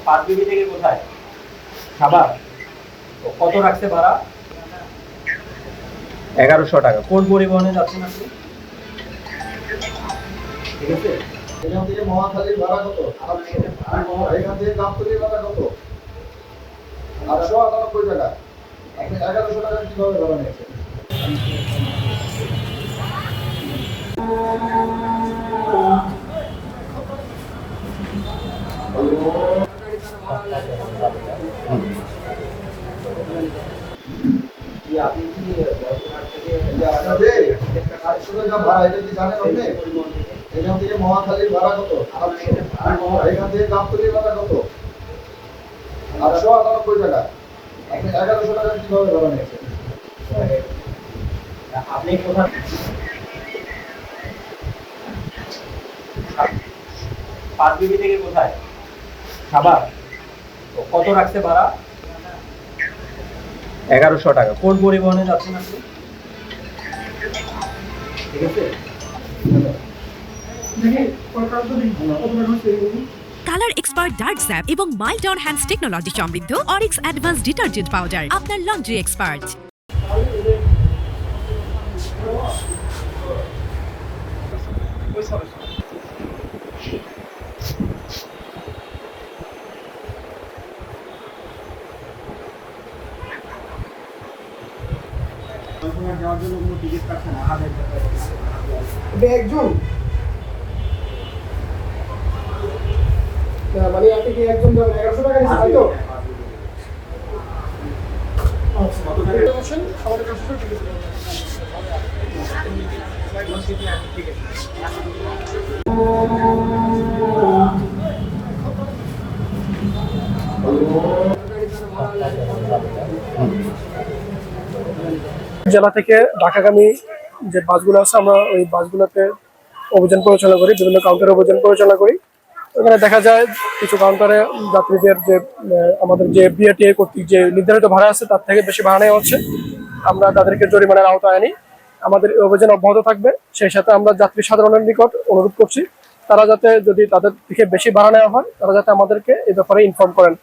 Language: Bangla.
পাঁচবিবি থেকে কোথায়? সাভার। কত রাখছে ভাড়া? 1100 টাকা। কোন পরিবহনে যাচ্ছেন আপনি? ঠিক আছে। এখান থেকে মহাখালীর ভাড়া কত? এখান থেকে গাবতলীর ভাড়া কত? 898 টাকা। আপনি 1100 টাকা কিভাবে ভাড়া নিয়েছেন? আপনি কি বর্তমান থেকে আপনাদের 800 টাকা ভাড়া, এটা কি জানেন আপনি? এখান থেকে মহাখালীর ভাড়া কত? এখান থেকে গাবতলীর ভাড়া কত? 898 টাকা। আপনি 1100 টাকা কিভাবে ভাড়া নিয়েছেন? আপনি কোথায়? পাঁচবিবি থেকে কোথায়? সাভার। কত রাখছে ভাড়া? 1100 টাকা। কোন পরিবহনে যাচ্ছেন আপনি? ঠিক আছে। কালার এক্সপার্ট ডার্ক স্যাপ এবং মাইল্ড অন হ্যান্ডস টেকনোলজি সমৃদ্ধ অরিক্স অ্যাডভান্স ডিটারজেন্ট পাউডার আপনার লন্ড্রি এক্সপার্ট। যাওয়ার জন্য কোনো টিকিট কাটছে না। একজন মানে আপনি কি একজন যাবেন? 1100 টাকা নিচ্ছে তাই তো? আমাদের কাছে টিকিট জেলা থেকে ঢাকাগামী যে বাসগুলো আছে আমরা ওই বাসগুলোতে অভিযান পরিচালনা করি, বিভিন্ন কাউন্টারে অভিযান পরিচালনা করি। ওখানে দেখা যায় কিছু কাউন্টারে যাত্রীদের যে আমাদের যে বিআরটিএ কর্তৃক যে নির্ধারিত ভাড়া আছে তার থেকে বেশি ভাড়া নেওয়া হচ্ছে। আমরা তাদেরকে জরিমানার আওতায় আনি। আমাদের এই অভিযান অব্যাহত থাকবে। সেই সাথে আমরা যাত্রী সাধারণের নিকট অনুরোধ করছি তারা যাতে যদি তাদের থেকে বেশি ভাড়া নেওয়া হয় তারা যাতে আমাদেরকে এই ব্যাপারে ইনফর্ম করেন।